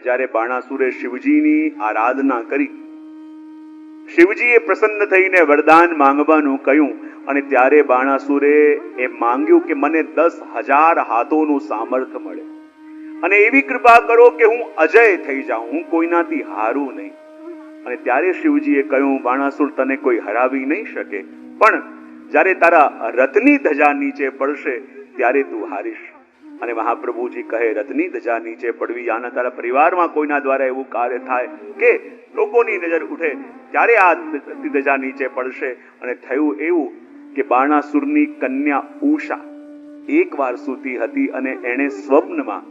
જ્યારે બાણાસુરે શિવજીની આરાધના કરી, શિવજીએ પ્રસન્ન થઈને વરદાન માંગવાનું કહ્યું, અને ત્યારે બાણાસુરે એમ માંગ્યું કે મને 10,000 હાથોનું સામર્થ્ય મળે અને એવી કૃપા કરો કે હું અજય થઈ જાઉં, હું કોઈનાથી હારું નહીં. અને ત્યારે શિવજીએ કહ્યું, બાણાસુર તને કોઈ હરાવી નહીં શકે, પણ જ્યારે તારા રથની ધજા નીચે પડશે ત્યારે તું હારીશ. અને મહાપ્રભુજી કહે, રથની ધજા નીચે પડવી, આના તારા પરિવારમાં કોઈના દ્વારા એવું કાર્ય થાય કે લોકોની નજર ઉઠે ત્યારે આ ધજા નીચે પડશે. અને થયું એવું કે બાણાસુરની કન્યા ઉષા એકવાર સૂતી હતી અને એણે સ્વપ્નમાં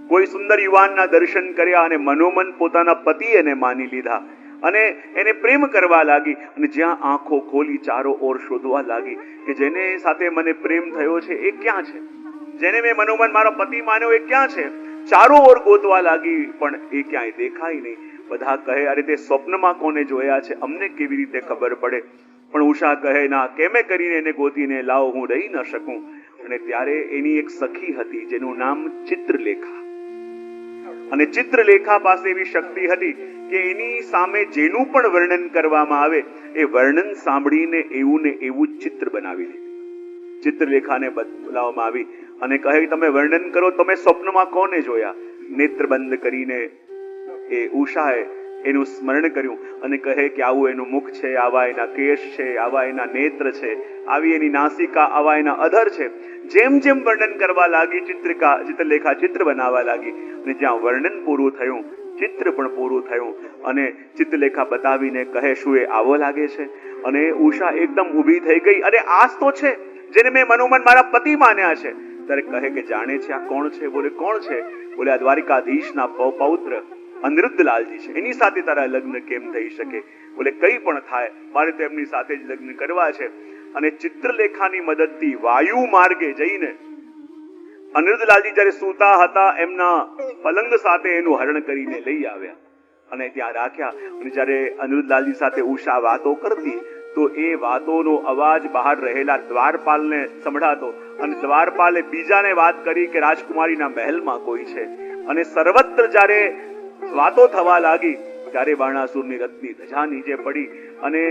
કોઈ સુંદર યુવાનના દર્શન કર્યા અને મનોમન પોતાના પતિ એને માની લીધા અને એને પ્રેમ કરવા લાગી. અને જ્યાં આંખો ખોલી ચારો ઓર શોધવા લાગી કે જેને સાથે મને પ્રેમ થયો છે એ ક્યાં છે, જેને મેં મનોમન મારો પતિ માન્યો એ ક્યાં છે. ચારો ઓર ગોતવા લાગી પણ એ ક્યાંય દેખાય નહીં. બધા કહે, અરે તે સ્વપ્નમાં કોને જોયા છે, અમને કેવી રીતે ખબર પડે. પણ ઉષા કહે, ના, કેમે કરીને એને ગોતીને લાવો, હું રહી ન શકું. અને ત્યારે એની એક સખી હતી જેનું નામ ચિત્રલેખા. અને ચિત્રલેખા પાસે એવી શક્તિ હતી કે એની સામે જેનું પણ વર્ણન કરવામાં આવે એ વર્ણન સાંભળીને એવું ને એવું ચિત્ર બનાવી દીધું. ચિત્રલેખાને બોલાવવામાં આવી અને કહે, તમે વર્ણન કરો, તમે સ્વપ્નમાં કોને જોયા. નેત્ર બંધ કરીને એ ઉષાએ એનું સ્મરણ કર્યું અને કહે કે આવું એનું મુખ છે, આવા એના કેશ છે, આવા એના નેત્ર છે, આવી એની નાસિકા, આવા એના અધર છે. જેમ જેમ વર્ણન કરવા લાગી ચિત્રલેખા ચિત્ર બનાવવા લાગી અને જ્યાં વર્ણન પૂરું થયું ચિત્ર પણ પૂરું થયું. અને ચિત્રલેખા બતાવીને કહે, શું એ આવો લાગે છે? અને ઉષા એકદમ ઊભી થઈ ગઈ, અરે આ તો છે જેને મેં મનોમન મારા પતિ માન્યા છે. ત્યારે કહે કે જાણે છે આ કોણ છે? બોલે કોણ છે? બોલે આ દ્વારિકાધીશના પૌત્ર અનિરુદ્ધલાલજી છે, એની સાથે તારા લગ્ન કેમ થઈ શકે? બોલે કંઈ પણ થાય, મારે તો એમની સાથે જ લગ્ન કરવા છે. અને ચિત્રલેખાની મદદથી વાયુ માર્ગે જઈને અનિરુદ્ધલાલજી જ્યારે સૂતા હતા એમના પલંગ સાથે એનું હરણ કરીને લઈ આવ્યા અને ત્યાં રાખ્યા. અને જ્યારે અનિરુદ્ધલાલજી સાથે ઉષા વાતો કરતી તો એ વાતોનો અવાજ બહાર રહેલા દ્વારપાલને સંભળાતો અને દ્વારપાલે બીજાને વાત કરી કે રાજકુમારીના મહેલમાં કોઈ છે. અને સર્વત્ર જ્યારે વાતો થવા લાગી ત્યારે બાણાસુરની રથની ધજા નીચે પડી અને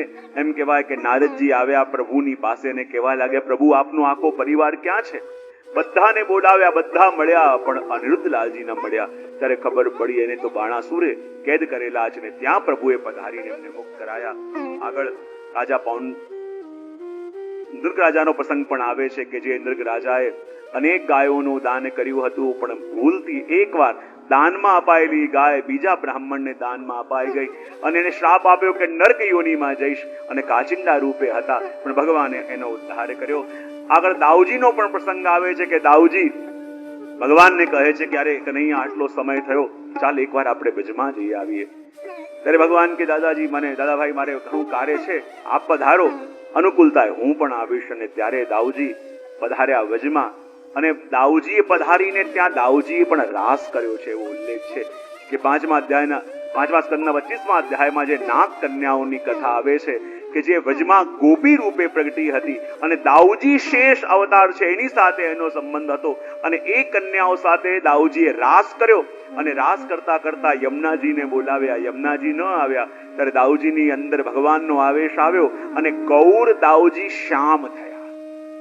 એમ કહેવાય કે નારદજી આવ્યા પ્રભુની પાસે ને કહેવા લાગ્યા, પ્રભુ આપનો આખો પરિવાર ક્યાં છે? બધાને બોલાવ્યા, બધા મળ્યા, પણ અનિરુદ્ધલાલજી ન મળ્યા. ત્યારે ખબર પડી એને તો બાણાસુરે કેદ કરેલા છે ને ત્યાં પ્રભુએ પધારીને એમને મુક્ત કરાયા. આગળ રાજા નૃગ રાજાનો પ્રસંગ પણ આવે છે કે જે નૃગ રાજાએ અનેક ગાયોનું દાન કર્યું હતું, પણ ભૂલથી એકવાર દાનમાં અપાયેલી ગાય બીજા બ્રાહ્મણને દાનમાં અપાઈ ગઈ અને એને શ્રાપ આપ્યો કે નર્ક યોનિમાં જઈશ. અને કાચિંડા રૂપે હતા પણ ભગવાને એનો ઉદ્ધાર કર્યો. આગળ દાઉજીનો પણ પ્રસંગ આવે છે કે દાઉજી ભગવાનને કહે છે કે અરે કનૈયા આટલો સમય થયો, ચાલ એકવાર આપણે બ્રજમાં જઈ આવીએ. ત્યારે ભગવાન કે દાદાજી દાદાભાઈ મારે ઘણું કાર્ય છે, આપ પધારો, અનુકૂળતા હું પણ આવીશ. અને ત્યારે દાઉજી પધાર્યા વ્રજમાં અને દાઉજીએ પધારીને ત્યાં દાઉજીએ પણ રાસ કર્યો છે એવો ઉલ્લેખ છે કે 5મા સ્કંદના 25મા અધ્યાયમાં જે નાગ કન્યાઓની કથા આવે છે કે જે વ્રજમાં ગોપી રૂપે પ્રગટી હતી અને દાઉજી શેષ અવતાર છે એની સાથે એનો સંબંધ હતો. અને એ કન્યાઓ સાથે દાઉજીએ રાસ કર્યો અને રાસ કરતા કરતા યમુનાજીને બોલાવ્યા. યમુનાજી ન આવ્યા ત્યારે દાઉજીની અંદર ભગવાનનો આવેશ આવ્યો અને ગૌર દાઉજી શ્યામ થયા.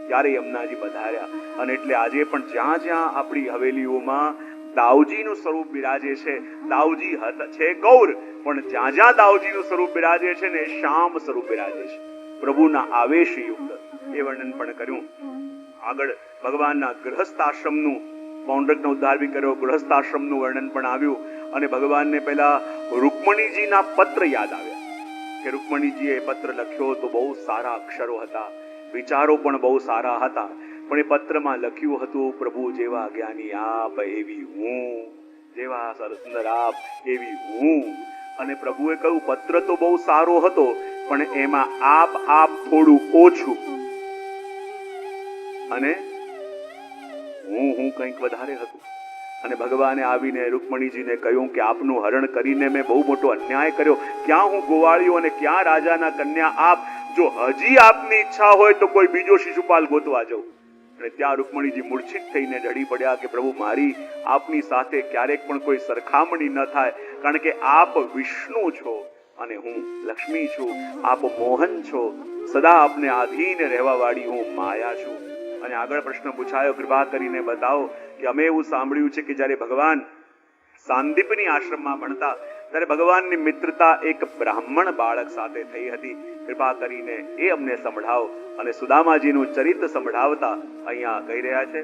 ત્યારે યમુનાજી પધાર્યા. અને એટલે આજે પણ જ્યાં જ્યાં આપણી હવેલીઓમાં દાઉજીનું સ્વરૂપ બિરાજે છે, દાઉજી છે ગૌર, પણ જ્યાં જ્યાં દાઉજીનું સ્વરૂપ બિરાજે છે ને શ્યામ સ્વરૂપ બિરાજે છે, પ્રભુના આવેશ યુક્ત. એ વર્ણન પણ કર્યું. આગળ ભગવાનના ગૃહસ્થાશ્રમનું પૌંડરકનો ઉદ્ધાર બી કર્યો, ગૃહસ્થાશ્રમનું વર્ણન પણ આવ્યું. અને ભગવાનને પહેલા રૂકમણીજીના પત્ર યાદ આવ્યા કે રૂકમણીજીએ પત્ર લખ્યો તો બહુ સારા અક્ષરો હતા, વિચારો પણ બહુ સારા હતા, પણ એ પત્રમાં લખ્યું હતું, પ્રભુ જેવા જ્ઞાની આપ એવી હું, જેવા સુંદર આપ એવી હું. અને પ્રભુએ કહ્યું પત્ર તો બહુ સારો હતો પણ એમાં આપ થોડું ઓછું અને હું કંઈક વધારે હતું. અને ભગવાને આવીને રૂકમણીજીને કહ્યું કે આપનું હરણ કરીને મેં બહુ મોટો અન્યાય કર્યો, ક્યાં હું ગોવાળ્યો અને ક્યાં રાજાના કન્યા આપ. જો હજી આપની ઈચ્છા હોય તો કોઈ બીજો શિશુપાલ ગોતવા જાઉં. અને ત્યાં રૂકમણીજી મૂર્છિત થઈને ઢળી પડ્યા કે પ્રભુ મારી આપની સાથે ક્યારેક પણ કોઈ સરખામણી ન થાય, કારણ કે આપ વિષ્ણુ છો અને હું લક્ષ્મી છું, આપ મોહન છો, સદા આપને આધીન રહેવા વાળી હું માયા છું. અને આગળ પ્રશ્ન પૂછાયો, કૃપા કરીને બતાવો કે અમે એવું સાંભળ્યું છે કે જ્યારે ભગવાન સાંદીપની આશ્રમમાં ભણતા ત્યારે ભગવાનની મિત્રતા એક બ્રાહ્મણ બાળક સાથે થઈ હતી. કૃપા કરીને એ અમને સંભળાવો. અને સુદામાજીનું ચરિત્ર સંભળાવતા અહીંયા કહી રહ્યા છે,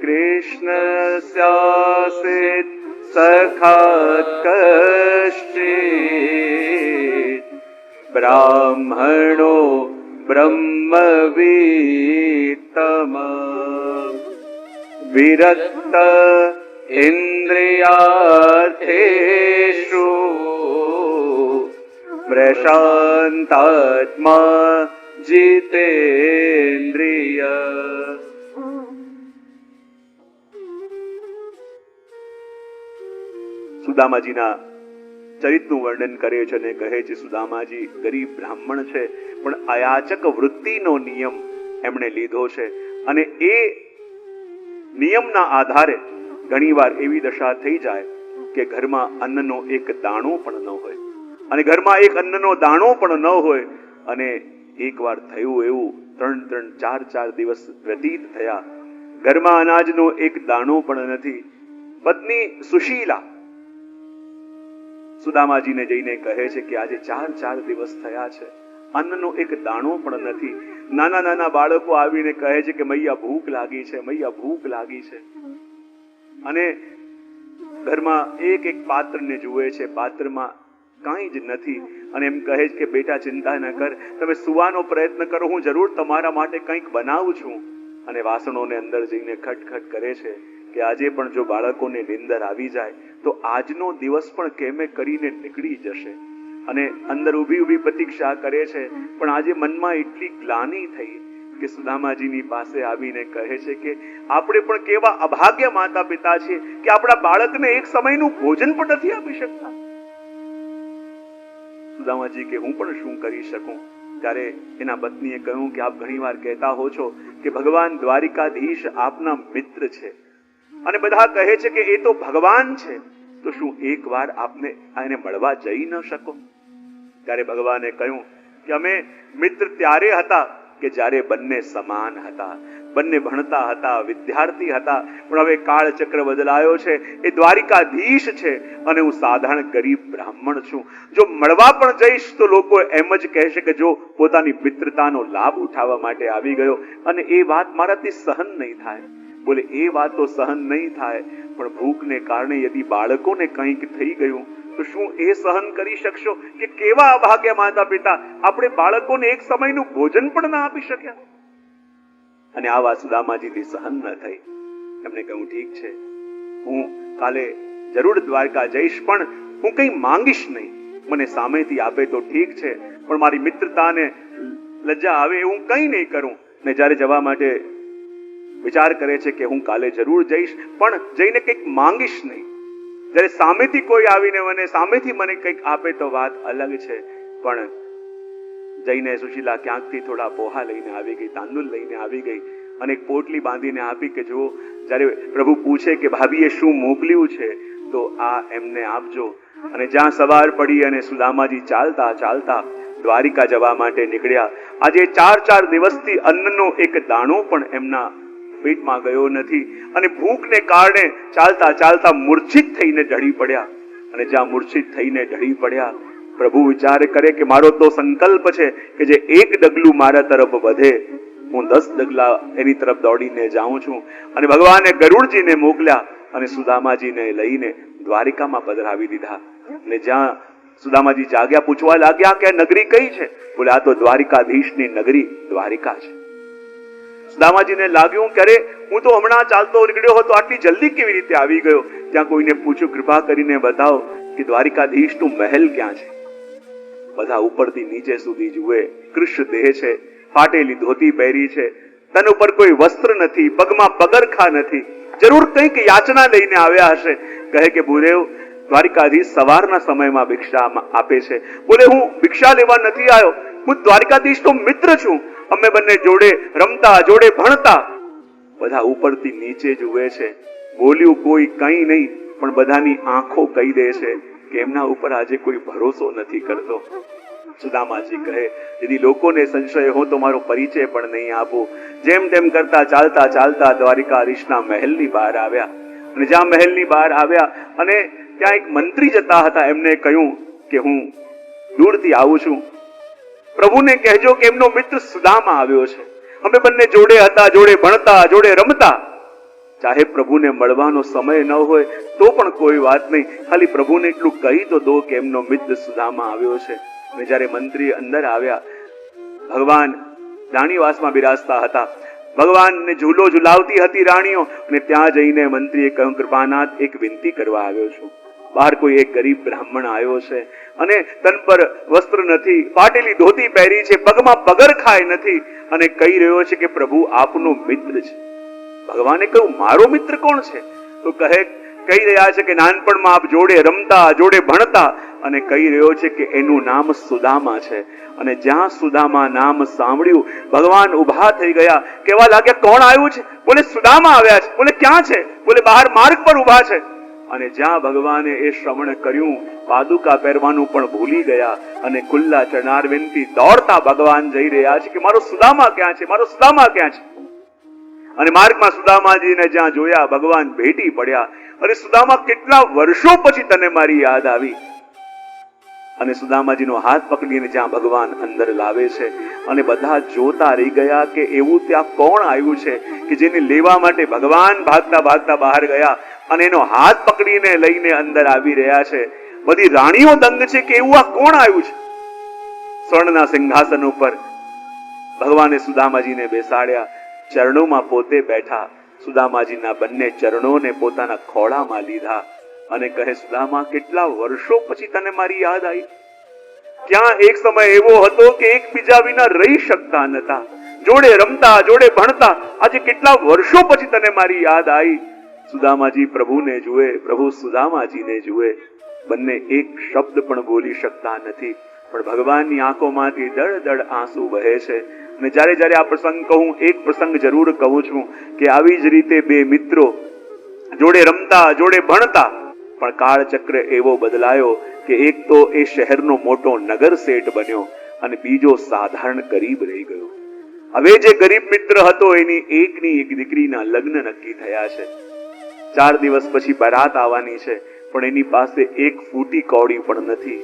કૃષ્ણસ્યાસિત સખાત કશ્ચિત બ્રાહ્મણો બ્રહ્મવિત્તમ વિરક્ત ઇન્દ્રિયાર્થેષુ પ્રશાંતાત્મા જીતેન્દ્રિય. સુદામાજીના ચરિત્રનું વર્ણન કરે છે અને કહે છે સુદામાજી ગરીબ બ્રાહ્મણ છે, પણ અયાચક વૃત્તિનો નિયમ એમણે લીધો છે અને એ નિયમના આધારે ઘણીવાર એવી દશા થઈ જાય કે ઘરમાં અન્નનો એક દાણો પણ ન હોય, અને ઘરમાં એક અન્નનો દાણો પણ ન હોય. અને એકવાર થયું એવું, 3-3, 4-4 દિવસ વ્યતીત થયા, ઘરમાં અનાજનો એક દાણો પણ નથી. પત્ની સુશીલા સુદામાજીને જઈને કહે છે કે આજે 4-4 દિવસ થયા છે, અન્નનો એક દાણો પણ નથી. નાના નાના બાળકો આવીને કહે છે કે મૈયા ભૂખ લાગી છે, મૈયા ભૂખ લાગી છે. અને ઘરમાં એક એક પાત્રને જુએ છે, પાત્રમાં કાંઈ જ નથી. અને એમ કહે છે કે બેટા ચિંતા ન કર, તમે સુવાનો પ્રયત્ન કરો, હું જરૂર તમારા માટે કંઈક બનાવું છું. અને વાસણોને અંદર જઈને ખટખટ કરે છે કે આજે પણ જો બાળકોને નિંદર આવી જાય તો આજનો દિવસ પણ કેમે કરીને નીકળી જશે. અને અંદર ઊભી ઊભી પ્રતીક્ષા કરે છે, પણ આજે મનમાં એટલી ગ્લાની થઈ કે સુદામાજીની પાસે આવીને કહે છે કે આપણે પણ કેવા અભાગ્ય માતા પિતા છીએ કે આપણા બાળકને એક સમયનું ભોજન પણ નથી આપી શકતા. સુદામાજી કે હું પણ શું કરી શકું? ત્યારે એના પત્નીએ કહ્યું કે આપ ઘણીવાર કહેતા હો છો કે ભગવાન દ્વારિકાધીશ આપના મિત્ર છે, અને બધા કહે છે કે એ તો ભગવાન છે, તો શું એકવાર આપને એને મળવા જઈ ન શકો? ત્યારે ભગવાને કહ્યું કે અમે મિત્ર ત્યારે હતા કે જ્યારે બંને સમાન હતા, બંને ભણતા હતા, વિદ્યાર્થી હતા, પણ હવે કાળચક્ર બદલાયો છે. એ દ્વારિકાધીશ છે અને હું સાધારણ ગરીબ બ્રાહ્મણ છું. જો મળવા પણ જઈશ તો લોકો એમ જ કહેશે કે જો પોતાની મિત્રતાનો લાભ ઉઠાવવા માટે આવી ગયો, અને એ વાત મારાથી સહન નહીં થાય. બોલે એ વાત તો સહન નહીં થાય, પણ ભૂખને કારણે યદી બાળકોને કંઈક થઈ ગયું તો શું એ સહન કરી શકશો? કે કેવા અભાગ્ય માતા પિતા, આપણે બાળકોને એક સમયનું ભોજન પણ ના આપી શક્યા. અને આ વાત સુદામાજીથી સહન ન થઈ. એમને કહ્યું ઠીક છે, હું કાલે જરૂર દ્વારકા જઈશ, પણ હું કંઈ માંગીશ નહીં. મને સામેથી આપે તો ઠીક છે, પણ મારી મિત્રતાને લજ્જા આવે હું કંઈ નહીં કરું. ને જ્યારે જવા માટે વિચાર કરે છે કે હું કાલે જરૂર જઈશ, પણ જઈને કંઈક માંગીશ નહીં. જ્યારે સામેથી કોઈ આવીને સામેથી મને કંઈક આપે તો વાત અલગ છે. પણ જઈને સુશીલા ક્યાંકથી થોડા પોહા લઈને આવી ગઈ, તાંદુલ લઈને આવી ગઈ અને એક પોટલી બાંધીને આપી કે જો જ્યારે પ્રભુ પૂછે કે ભાભીએ શું મોકલ્યું છે તો આ એમને આપજો. અને જ્યાં સવાર પડી અને સુદામાજી ચાલતા ચાલતા દ્વારિકા જવા માટે નીકળ્યા. આજે 4-4 દિવસથી અન્નનો એક દાણો પણ એમના પેટમાં ગયો નથી, અને ભૂખને કારણે ચાલતા ચાલતા મૂર્છિત થઈને ઢળી પડ્યા. અને જ્યાં મૂર્છિત થઈને ઢળી પડ્યા, પ્રભુ વિચાર કરે કે મારો તો સંકલ્પ છે કે જે એક ડગલું મારા તરફ વધે હું 10 ડગલા એની તરફ દોડીને જાઉં છું. અને ભગવાને ગરુડજીને મોકલ્યા અને સુદામાજીને લઈને દ્વારિકામાં પધરાવી દીધા. અને જ્યાં સુદામાજી જાગ્યા, પૂછવા લાગ્યા કે આ નગરી કઈ છે? બોલે આ તો દ્વારિકાધીશની નગરી દ્વારિકા છે. સુદામાજીને લાગ્યું કે અરે હું તો હમણાં ચાલતો નીકળ્યો હતો, આટલી જલ્દી કેવી રીતે આવી ગયો? ત્યાં કોઈને પૂછ્યું, કૃપા કરીને બતાવો કે દ્વારિકાધીશનું મહેલ ક્યાં છે? બધા ઉપરથી નીચે સુધી જુએ, કૃષ્ણ દેહ છે, ફાટેલી ધોતી પહેરી છે, તન ઉપર કોઈ વસ્ત્ર નથી, પગમાં પગરખા નથી, જરૂર કંઈક યાચના લઈને આવ્યા હશે. કહે કે ભૂદેવ, દ્વારિકાધીશ સવારના સમયમાં ભિક્ષા આપે છે. બોલે હું ભિક્ષા લેવા નથી આવ્યો, હું દ્વારિકાધીશનો મિત્ર છું. અમે બંને જોડે રમતા, જોડે ભણતા, બધા ઉપરથી નીચે જુએ છે, બોલ્યું કોઈ કંઈ નહીં, પણ બધાની આંખો કહી દે છે કે એમના ઉપર આજે કોઈ ભરોસો નથી કરતો. સુદામાજી કહે, यदि લોકોને સંશય હો તો મારો પરિચય પણ નહીં આપું. જેમ તેમ કરતા ચાલતા ચાલતા દ્વારિકાધીશના મહેલની બહાર આવ્યા. અને જ્યાં મહેલની બહાર આવ્યા અને ત્યાં એક મંત્રી જતા હતા, એમને કહ્યું કે હું દૂરથી આવું છું, પ્રભુને કહેજો કે એમનો મિત્ર સુદામા આવ્યો છે. અમે બંને જોડે હતા, જોડે ભણતા, જોડે રમતા. ચાહે પ્રભુને મળવાનો સમય ન હોય તો પણ કોઈ વાત નહીં, ખાલી પ્રભુને એટલું કહી તો દો કે એમનો મિત્ર સુદામા આવ્યો છે. અને જ્યારે મંત્રી અંદર આવ્યા, ભગવાન રાણીવાસમાં બિરાજતા હતા. ભગવાનને ઝૂલો ઝુલાવતી હતી રાણીઓ. અને ત્યાં જઈને મંત્રીએ કહ્યું, કૃપાનાથ, એક વિનંતી કરવા આવ્યો છું. બહાર કોઈ એક ગરીબ બ્રાહ્મણ આવ્યો છે અને તન પર વસ્ત્ર નથી, ફાટેલી ધોતી પહેરી છે, પગમાં પગરખાય નથી અને કહી રહ્યો છે કે પ્રભુ આપનો મિત્ર છે. ભગવાને કહ્યું, મારો મિત્ર કોણ છે? તો કહી રહ્યા છે કે નાનપણમાં આપ જોડે રમતા, જોડે ભણતા, અને કહી રહ્યો છે કે એનું નામ સુદામા છે. અને જ્યાં સુદામા નામ સાંભળ્યું, ભગવાન ઉભા થઈ ગયા, કેવા લાગ્યા, કોણ આવ્યું છે? બોલે સુદામા આવ્યા છે. બોલે ક્યાં છે? બોલે બહાર માર્ગ પર ઉભા છે. અને જ્યાં ભગવાને એ શ્રવણ કર્યું, પાદુકા પહેરવાનું પણ ભૂલી ગયા અને ખુલ્લા ચરણારવિંદથી દોડતા ભગવાન જઈ રહ્યા છે કે મારો સુદામા ક્યાં છે, મારો સુદામા ક્યાં છે? અને માર્ગમાં સુદામાજીને જ્યાં જોયા, ભગવાન ભેટી પડ્યા. અને સુદામા, કેટલા વર્ષો પછી તને મારી યાદ આવી. અને સુદામાજીનો હાથ પકડીને જ્યાં ભગવાન અંદર લાવે છે અને બધા જોતા રહી ગયા કે એવું ત્યાં કોણ આવ્યું છે કે જેને લેવા માટે ભગવાન ભાગતા ભાગતા બહાર ગયા અને એનો હાથ પકડીને લઈને અંદર આવી રહ્યા છે. બધી રાણીઓ દંગ છે કે એવું આ કોણ આવ્યું છે. સ્વર્ણના સિંહાસન ઉપર ભગવાને સુદામાજીને બેસાડ્યા, ચરણોમાં પોતે બેઠા. સુદામાજીના બંને ચરણોને પોતાના ખોળામાં લીધા અને કહે, સુદામા, કેટલા વર્ષો પછી તને મારી યાદ આવી. ક્યાં એક સમય એવો હતો કે એકબીજા વિના રહી શકતા નતા, જોડે રમતા, જોડે ભણતા. આજે કેટલા વર્ષો પછી તને મારી યાદ આવી. સુદામાજી પ્રભુને જુએ, પ્રભુ સુદામાજીને જુએ. બંને એક શબ્દ પણ બોલી શકતા નથી, પણ ભગવાનની આંખોમાંથી દળ દળ આંસુ વહે છે. અને જ્યારે જ્યારે આ પ્રસંગ કહું, એક પ્રસંગ જરૂર કહું છું કે આવી જ રીતે બે મિત્રો જોડે રમતા, જોડે ભણતા, પણ કાળચક્ર એવો બદલાયો કે એક તો એ શહેરનો મોટો નગર શેઠ બન્યો અને બીજો સાધારણ ગરીબ રહી ગયો. હવે જે ગરીબ મિત્ર હતો એની એકની એક દીકરીના લગ્ન નક્કી થયા છે. 4 દિવસ પછી બારાત આવવાની છે, પણ એની પાસે એક ફૂટી કૌડી પણ નથી.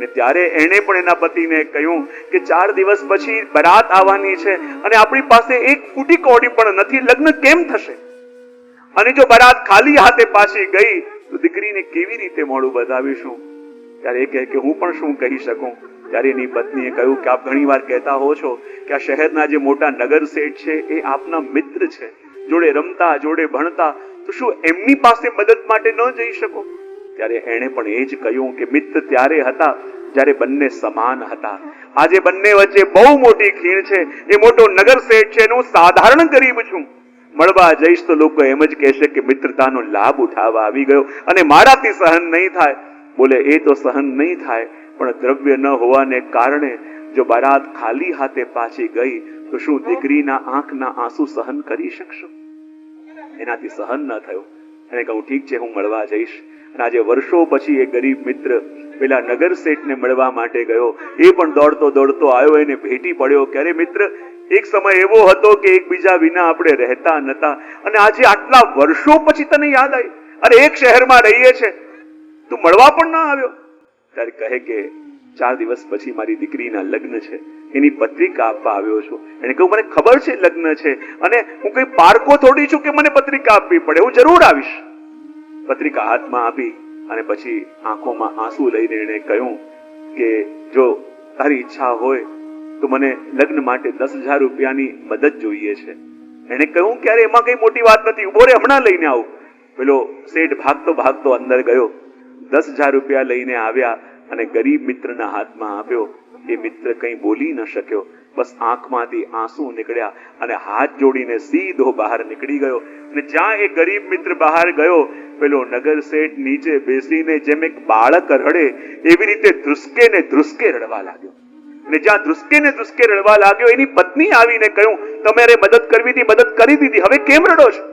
ને ત્યારે એણે પણ એના પતિને કહ્યું કે 4 દિવસ પછી બારાત આવવાની છે અને આપણી પાસે એક ફૂટી કૌડી પણ નથી, લગ્ન કેમ થશે? અને જો બારાત ખાલી હાથે પાછી ગઈ તો દીકરીને કેવી રીતે મોઢું બતાવીશું? ત્યારે એ કહે કે હું પણ શું કહી શકું. ત્યારે એની પત્નીએ કહ્યું કે આપ ઘણીવાર કહેતા હો છો કે આ શહેરના જે મોટા નગર શેઠ છે એ આપના મિત્ર છે, જોડે રમતા, જોડે ભણતા, તો શું એમની પાસે મદદ માટે ન જઈ શકો? ત્યારે એણે પણ એ જ કહ્યું કે મિત્ર ત્યારે હતા જ્યારે બંને સમાન હતા. આજે બંને વચ્ચે બહુ મોટી ખીણ છે. એ મોટો નગર શેઠ છે, હું સાધારણ ગરીબ છું. મળવા જઈશ તો લોકો એમ જ કહેશે કે મિત્રતાનો લાભ ઉઠાવવા આવી ગયો અને મારાથી સહન નહીં થાય. બોલે એ તો સહન નહીં થાય, પણ દ્રવ્ય ન હોવાને કારણે જો બારાત ખાલી હાથે પાછી ગઈ તો શું દીકરીના આંખના આંસુ સહન કરી શકશો? એનાથી સહન ન થયું. એને કહું, ઠીક છે, હું મળવા જઈશ. અને આજે વર્ષો પછી એ ગરીબ મિત્ર પેલા નગર શેઠને મળવા માટે ગયો. એ પણ દોડતો દોડતો આવ્યો, એને ભેટી પડ્યો કે અરે મિત્ર, એક સમય એવો હતો કે એકબીજા વિના આપણે રહેતા નતા અને આજે આટલા વર્ષો પછી તને યાદ આવી. અરે એક શહેરમાં રહીએ છે, તું મળવા પણ ના આવ્યો. ત્યારે કહે કે 4 દિવસ પછી મારી દીકરીના લગ્ન છે, એની પત્રિકા આપવા આવ્યો છું. એને કહ્યું, મને ખબર છે લગ્ન છે અને હું કઈ પારકો થોડી છું કે મને પત્રિકા આપવી પડે, હું જરૂર આવીશ. પત્રિકા હાથમાં આપી અને પછી આંખોમાં આંસુ લઈને એને કહ્યું કે જો તારી ઈચ્છા હોય તો મને લગ્ન માટે 10,000 રૂપિયાની મદદ જોઈએ છે. એને કહ્યું કે અરે એમાં કઈ મોટી વાત નથી, ઉભો રે, હમણાં લઈને આવું. પેલો શેઠ ભાગતો ભાગતો અંદર ગયો, 10,000 રૂપિયા લઈને આવ્યા અને ગરીબ મિત્રના હાથમાં આપ્યો. એ મિત્ર કંઈ બોલી ન શક્યો, બસ આંખમાંથી આંસુ નીકળ્યા અને હાથ જોડીને સીધો બહાર નીકળી ગયો. અને જ્યાં એ ગરીબ મિત્ર બહાર ગયો, પેલો નગર શેઠ નીચે બેસીને જેમ એક બાળક રડે એવી રીતે ધ્રુસકે ને ધ્રુસકે રડવા લાગ્યો. અને જ્યાં ધ્રુસકે ને ધ્રુસકે રડવા લાગ્યો, એની પત્ની આવીને કહ્યું, તમારે મદદ કરવી હતી, મદદ કરી દીધી, હવે કેમ રડો છો?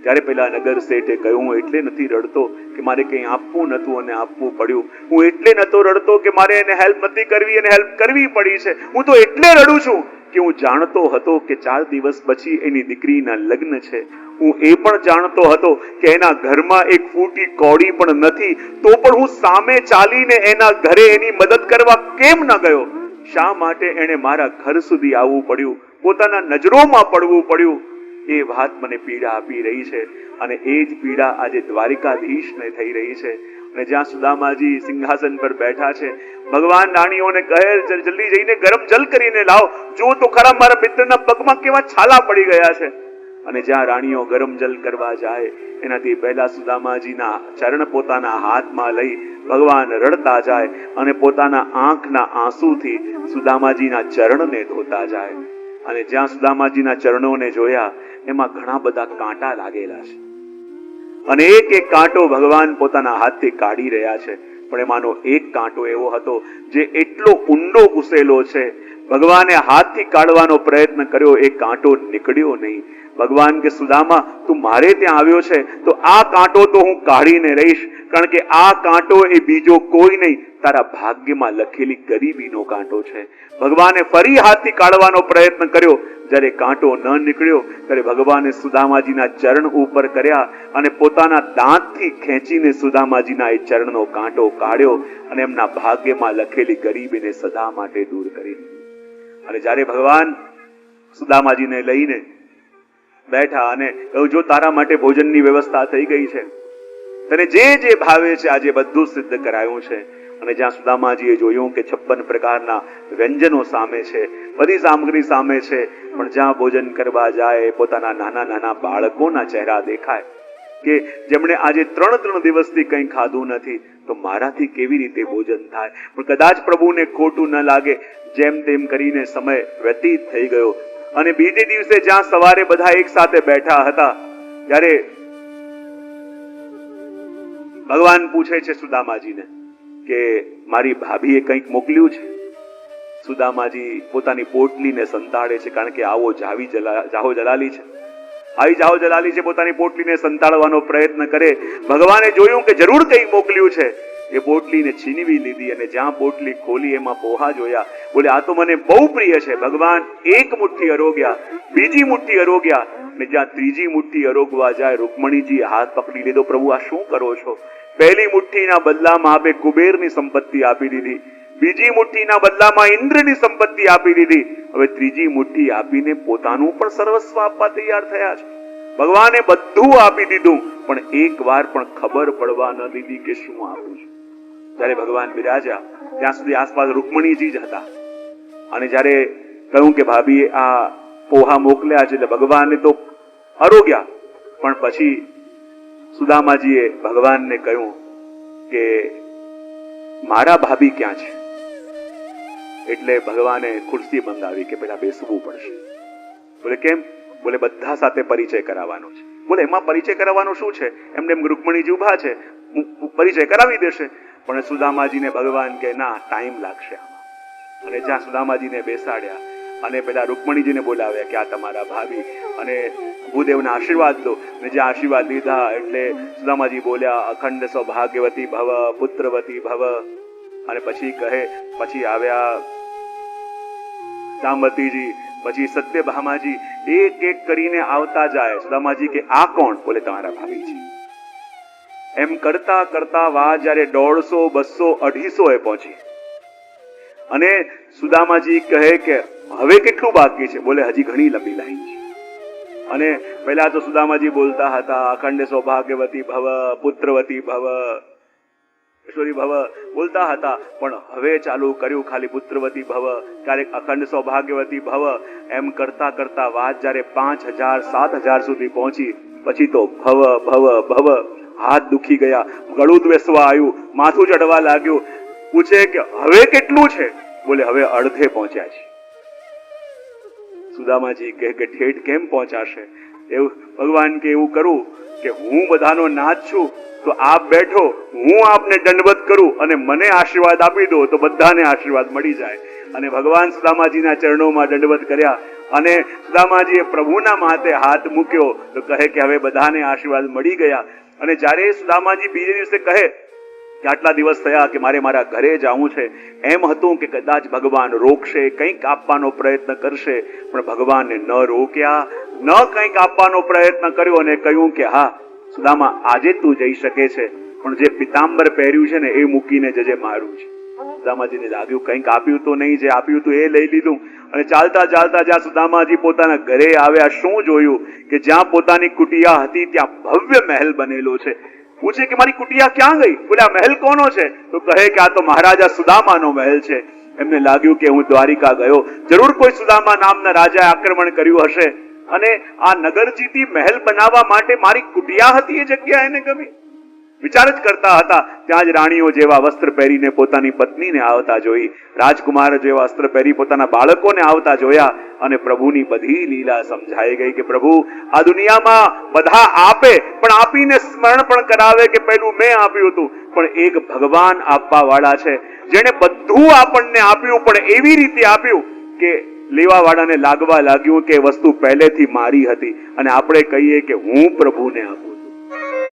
ત્યારે પેલા નગર શેઠે કહ્યું, હું એટલે નથી રડતો કે મારે કંઈ આપવું નતું અને આપવું પડ્યું. હું એટલે નતો રડતો કે મારે એને હેલ્પ નથી કરવી અને હેલ્પ કરવી પડી છે. હું તો એટલે રડું છું કે હું જાણતો હતો કે 4 દિવસ પછી એની દીકરીના લગ્ન છે. હું એ પણ જાણતો હતો કે એના ઘરમાં એક ફૂટી કોડી પણ નથી, તો પણ હું સામે ચાલીને એના ઘરે એની મદદ કરવા કેમ ન ગયો? શા માટે એને મારા ઘર સુધી આવવું પડ્યું, પોતાના નજરોમાં પડવું પડ્યું? એ વાત મને પીડા આપી રહી છે અને એ જ પીડા આજે દ્વારિકાધીશને થઈ રહી છે. અને જ્યાં સુદામાજી સિંહાસન પર બેઠા છે, ભગવાન રાણીઓને કહે, જલ્દી જઈને ગરમ જલ કરીને લાવો, જો તો ખરા મારા મિત્રના પગમાં કેવા છાલા પડી ગયા છે. અને જ્યાં રાણીઓ ગરમ જલ કરવા જાય, એનાથી પહેલા સુદામાજીના ચરણ પોતાના હાથમાં લઈ ભગવાન રડતા જાય અને પોતાના આંખના આંસુથી સુદામાજીના ચરણને ધોતા જાય. અને જ્યાં સુદામાજીના ચરણોને જોયા, એમાં ઘણા બધા કાંટા લાગેલા છે અને એક એક કાંટો ભગવાન પોતાના હાથથી કાઢી રહ્યા છે. પણ એમાંનો એક કાંટો એવો હતો જે એટલો ઊંડો ઘૂસેલો છે, ભગવાને હાથથી કાઢવાનો પ્રયત્ન કર્યો, એ કાંટો નીકળ્યો નહીં. ભગવાન કે, સુદામા, તું મારે ત્યાં આવ્યો છે તો આ કાંટો તો હું કાઢીને રહીશ, કારણ કે આ કાંટો એ બીજો કોઈ નહીં, તારા ભાગ્યમાં લખેલી ગરીબીનો કાંટો છે. ભગવાને ફરી હાથથી કાઢવાનો પ્રયત્ન કર્યો. જ્યારે કાંટો ન નીકળ્યો ત્યારે ભગવાને સુદામાજીના ચરણ ઉપર કર્યા અને પોતાના દાંતથી ખેંચીને સુદામાજીના એ ચરણનો કાંટો કાઢ્યો અને એમના ભાગ્યમાં લખેલી ગરીબીને સદા માટે દૂર કરી. અને જ્યારે ભગવાન સુદામાજીને લઈને બેઠા અને કહ્યું, જો તારા માટે ભોજનની વ્યવસ્થા થઈ ગઈ છે, તને જે જે ભાવે છે આજે બધું સિદ્ધ કરાયું છે. અને જ્યાં સુદામાજીએ જોયું કે 56 પ્રકારના વ્યંજનો સામે છે, બધી સામગ્રી સામે છે, પણ જ્યાં ભોજન કરવા જાય પોતાના નાના નાના બાળકોના ચહેરા દેખાય કે જેમણે આજે 3 દિવસથી કંઈ ખાધું નથી, તો મારાથી કેવી રીતે ભોજન થાય? પણ કદાચ પ્રભુને ખોટું ન લાગે, જેમ તેમ કરીને સમય વ્યતીત થઈ ગયો. અને બીજે દિવસે જ્યાં સવારે બધા એક સાથે બેઠા હતા, ત્યારે ભગવાન પૂછે છે સુદામાજીને કે મારી ભાભીએ કંઈક મોકલ્યું છે? સુદામાજી પોતાની પોટલીને સંતાડે છે, કારણ કે આવો જાહો જલાલી છે. આવી જાહો જલાલી છે, પોતાની પોટલીને સંતાડવાનો પ્રયત્ન કરે. ભગવાને જોયું કે જરૂર કંઈક મોકલ્યું છે. એ પોટલીને છીનવી લીધી અને જ્યાં પોટલી ખોલી એમાં પોહા જોયા. બોલે, આ તો મને બહુ પ્રિય છે. ભગવાન એક મુઠ્ઠી અરોગ્યા, બીજી મુઠ્ઠી અરોગ્યા, અને જ્યાં ત્રીજી મુઠ્ઠી અરોગવા જાય, રૂકમણીજીએ હાથ પકડી લીધો. પ્રભુ, આ શું કરો છો? પહેલી મુઠ્ઠીના બદલામાં આપે કુબેરની સંપત્તિ આપી દીધી, બીજી મુઠ્ઠીના બદલામાં ઇન્દ્રની સંપત્તિ આપી દીધી, હવે ત્રીજી મુઠ્ઠી આપીને પોતાનું પણ સર્વસ્વ આપવા તૈયાર થયા છે. ભગવાને બધું આપી દીધું, પણ એક વાર પણ ખબર પડવા ન દીધી કે શું આપું છું. જ્યારે ભગવાન બિરાજ્યા, ત્યાં સુધી આસપાસ રૂકમણીજી જ હતા. અને જ્યારે કહ્યું કે ભાભીએ આ પોહા મોકલ્યા છે, એટલે ભગવાને તો અરોગ્યા, પણ પછી સુદામાજીએ ભગવાનને કહ્યું કે મારા ભાભી ક્યાં છે? એટલે ભગવાને ખુરશી મંગાવી કે પેલા બેસવું પડશે. બોલે, કેમ? બોલે, બધા સાથે પરિચય કરાવવાનો છે. બોલે, એમાં પરિચય કરાવવાનો શું છે? એમને એમ રૂકમણીજી ઉભા છે, પરિચય કરાવી દેશે. પણ સુદામાજીને ભગવાન કે ના, ટાઈમ લાગશે આમાં. અને જ્યાં સુદામાજીને બેસાડ્યા અને પેલા રૂકમણીજીને બોલાવ્યા કે આ તમારા ભાભી, અને ભૂદેવના આશીર્વાદ લો. અને જે આશીર્વાદ લીધા એટલે સુદામાજી બોલ્યા, અખંડ સૌભાગ્યવતી ભવ, પુત્રવતી ભવ. અને પછી કહે, પછી આવ્યા જાંબતીજી, પછી સત્યભામાજી, એક એક કરીને આવતા જાય. સુદામાજી કે આ કોણ? બોલે, તમારા ભાભી છે. એમ કરતા કરતા વાત જયારે 150, 200, 250 પહોંચી. અને સુદામાજી કહે કે હવે કેટલું બાકી છે? બોલે, હજી ઘણી લંબી લાઈન છે. અને પહેલા તો સુદામાજી બોલતા હતા, અખંડ સૌભાગ્યવતી ભવ, પુત્રવતી ભવ, ઈશ્વરી ભવ બોલતા હતા, પણ હવે ચાલુ કર્યું ખાલી પુત્રવતી ભવ, ક્યારેક અખંડ સૌભાગ્યવતી ભવ. એમ કરતા કરતા વાત જયારે 5000, 7000 સુધી પહોંચી, પછી તો ભવ ભવ ભવ. હાથ દુખી ગયા, ગળું બેસવા આવ્યું, માથું ચડવા લાગ્યું. પૂછે કે હવે કેટલું છે? બોલે, હવે અડધે પહોંચ્યા છે. સુદામાજી કહે કે ઠેઠ કેમ પહોંચાશે? એવું ભગવાન કે એવું કરું કે હું બધાનો નાથ છું તો આપ બેઠો, હું આપને દંડવત કરું અને મને આશીર્વાદ આપી દો તો બધાને આશીર્વાદ મળી જાય. અને ભગવાન સુદામાજીના ચરણોમાં દંડવત કર્યા અને સુદામાજીએ પ્રભુના માથે હાથ મૂક્યો તો કહે કે હવે બધાને આશીર્વાદ મળી ગયા. અને જ્યારે સુદામાજી બીજે દિવસે કહે કે આટલા દિવસ થયા કે મારે મારા ઘરે જવું છે, એમ હતું કે કદાચ ભગવાન રોકશે, કંઈક આપવાનો પ્રયત્ન કરશે, પણ ભગવાનને ન રોક્યા, ન કંઈક આપવાનો પ્રયત્ન કર્યો અને કહ્યું કે હા સુદામા, આજે તું જઈ શકે છે, પણ જે પિતાંબર પહેર્યું છે ને એ મૂકીને જજે, મારું છે. સુદામાજીને લાગ્યું કંઈક આપ્યું તો નહીં, જે આપ્યું તો એ લઈ લીધું. અને ચાલતા ચાલતા જ્યાં સુદામાજી પોતાના ઘરે આવ્યા, શું જોયું કે જ્યાં પોતાની કુટિયા હતી ત્યાં ભવ્ય મહેલ બનેલો છે. પૂછે કે મારી કુટિયા ક્યાં ગઈ? બોલે આ મહેલ કોનો છે? તો કહે કે આ તો મહારાજા સુદામાનો મહેલ છે. એમને લાગ્યું કે હું દ્વારિકા ગયો, જરૂર કોઈ સુદામા નામના રાજાએ આક્રમણ કર્યું હશે અને આ નગર જીતી મહેલ બનાવવા માટે મારી કુટિયા હતી એ જગ્યા એને ગમી. વિચાર જ કરતા હતા ત્યાં જ રાણીઓ જેવા વસ્ત્ર પહેરીને પોતાની પત્નીને આવતા જોઈ, રાજકુમાર જેવા વસ્ત્ર પહેરી પોતાના બાળકોને આવતા જોયા અને પ્રભુની બધી લીલા સમજાઈ ગઈ કે પ્રભુ આ દુનિયામાં બધા આપે, પણ આપીને સ્મરણ પણ કરાવે કે પહેલું મેં આપ્યું હતું. પણ એક ભગવાન આપવા વાળા છે, જેને બધું આપણને આપ્યું પણ એવી રીતે આપ્યું કે લેવા વાળાને લાગવા લાગ્યું કે વસ્તુ પહેલેથી મારી હતી. અને આપણે કહીએ કે હું પ્રભુને આપું.